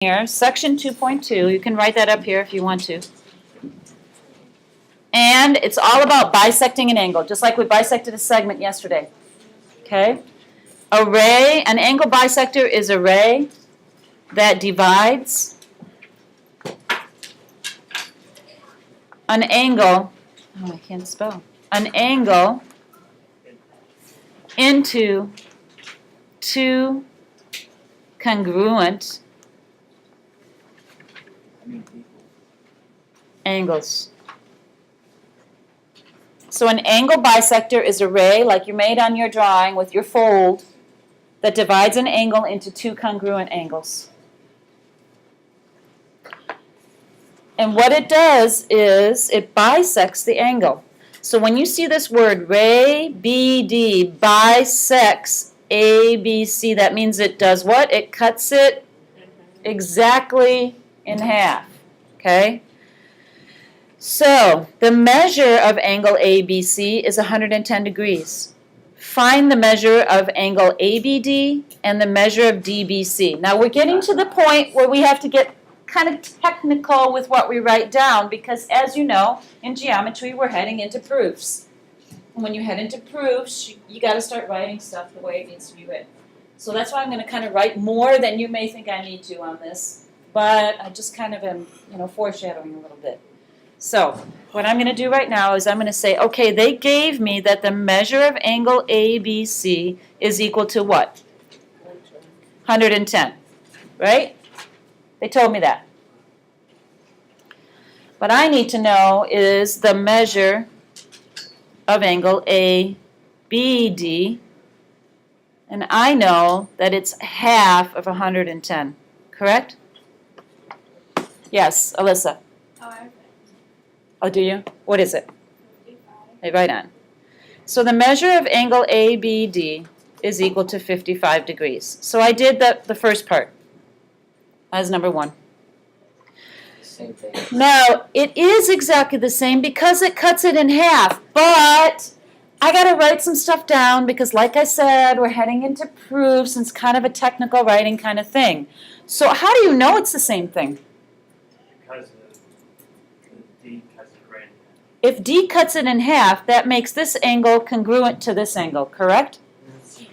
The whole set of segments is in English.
here, section 2.2, you can write that up here if you want to. And it's all about bisecting an angle, just like we bisected a segment yesterday. Okay? A ray, an angle bisector is a ray that divides an angle, oh, I can't spell, an angle into two congruent angles. So an angle bisector is a ray like you made on your drawing with your fold that divides an angle into two congruent angles. And what it does is it bisects the angle. So when you see this word ray BD bisects ABC, that means it does what? It cuts it exactly in half. Okay? So the measure of angle ABC is 110 degrees. Find the measure of angle ABD and the measure of DBC. Now we're getting to the point where we have to get kind of technical with what we write down because, as you know, in geometry we're heading into proofs. And when you head into proofs, you got to start writing stuff the way it needs to be written. So that's why I'm going to kind of write more than you may think I need to on this, but I just kind of am, foreshadowing a little bit. So what I'm going to do right now is I'm going to say, okay, they gave me that the measure of angle ABC is equal to what? 110, right? They told me that. What I need to know is the measure of angle ABD, and I know that it's half of 110, correct? Yes, Alyssa. Oh, do you? What is it? 55. Hey, right on. So the measure of angle ABD is equal to 55 degrees. So I did the first part as number one. Same thing. Now, it is exactly the same because it cuts it in half, but I got to write some stuff down because, like I said, we're heading into proofs and it's kind of a technical writing kind of thing. So how do you know it's the same thing? Because D cuts it right in half. If D cuts it in half, that makes this angle congruent to this angle, correct?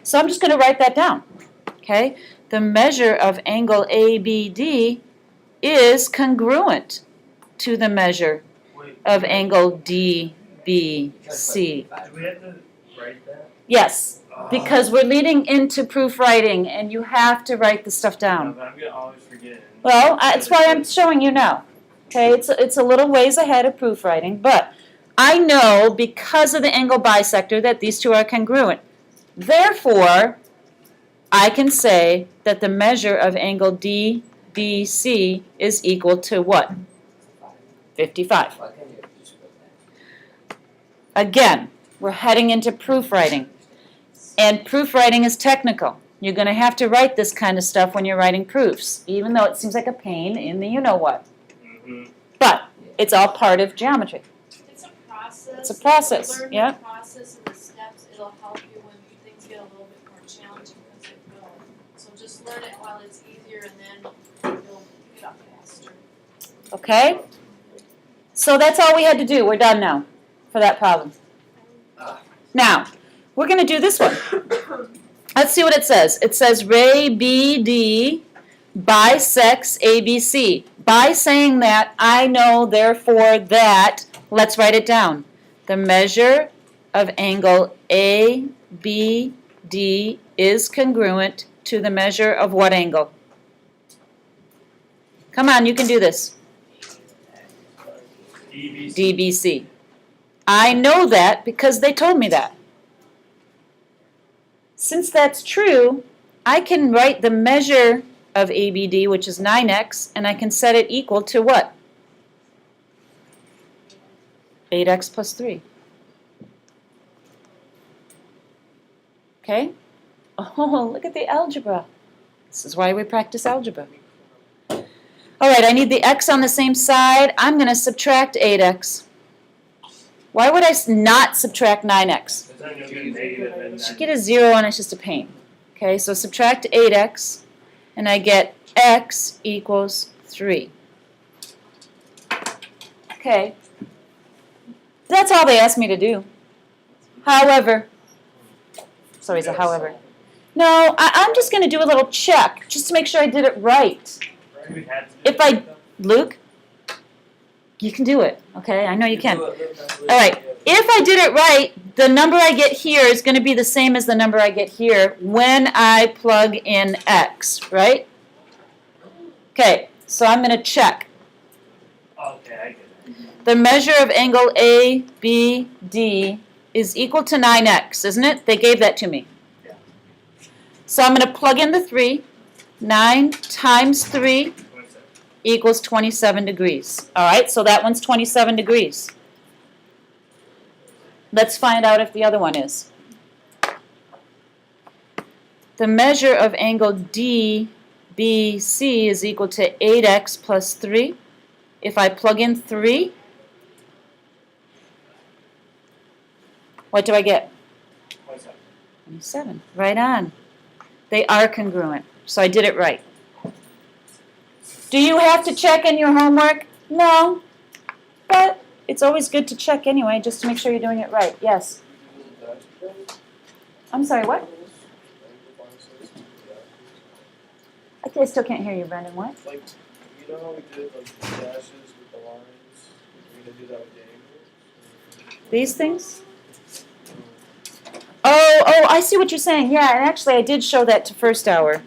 So I'm just going to write that down, okay? The measure of angle ABD is congruent to the measure of angle DBC. Do we have to write that? Yes, because we're leading into proof writing, and you have to write the stuff No, down. but I'm gonna always forget. Well, that's why I'm showing you now. Okay, it's a little ways ahead of proof writing, but I know because of the angle bisector that these two are congruent. Therefore, I can say that the measure of angle DBC is equal to what? 55. Why can't you just put that? Again, we're heading into proof writing. And proof writing is technical. You're going to have to write this kind of stuff when you're writing proofs, even though it seems like a pain in the you-know-what. Mm-hmm. But it's all part of geometry. It's a process. It's a process, Learn yeah. the process and the steps. It'll help you when things get a little bit more challenging as they go. So just learn it while it's easier, and then you'll pick it up faster. Okay? So that's all we had to do. We're done now for that problem. Now, we're going to do this one. Let's see what it says. It says ray BD bisects ABC. By saying that, I know, therefore, that, let's write it down. The measure of angle ABD is congruent to the measure of what angle? Come on, you can do this. DBC. DBC. I know that because they told me that. Since that's true, I can write the measure of ABD, which is 9x, and I can set it equal to what? 8x plus 3. Okay? Oh, look at the algebra. This is why we practice algebra. All right, I need the x on the same side. I'm going to subtract 8x. Why would I not subtract 9x? Because then you'll get negative and You should then get a 0 and it's just a pain. Okay, so subtract 8x, and I get x equals 3. Okay. That's all they asked me to do. However, sorry, is a however. No, I'm just going to do a little check just to make sure I did it right. Do we have to do If I- that, though? Luke, you can do it, okay? I know you can. All right. If I did it right, the number I get here is going to be the same as the number I get here when I plug in x, right? Okay, so I'm going to check. Okay, I get it. The measure of angle ABD is equal to 9x, isn't it? They gave that to me. Yeah. So I'm going to plug in the 3. 9 times 3 27. equals 27 degrees. All right, so that one's 27 degrees. Let's find out if the other one is. The measure of angle DBC is equal to 8x plus 3. If I plug in 3, what do I get? 27. 27. Right on. They are congruent, so I did it right. Do you have to check in your homework? No. But it's always good to check anyway, just to make sure you're doing it right. Yes. I'm sorry, what? I still can't hear you, Brendan. What? Like, you know how we did like the dashes with the lines? We're gonna do that with the angles? These things? Oh, I see what you're saying. Yeah, and actually I did show that to first hour.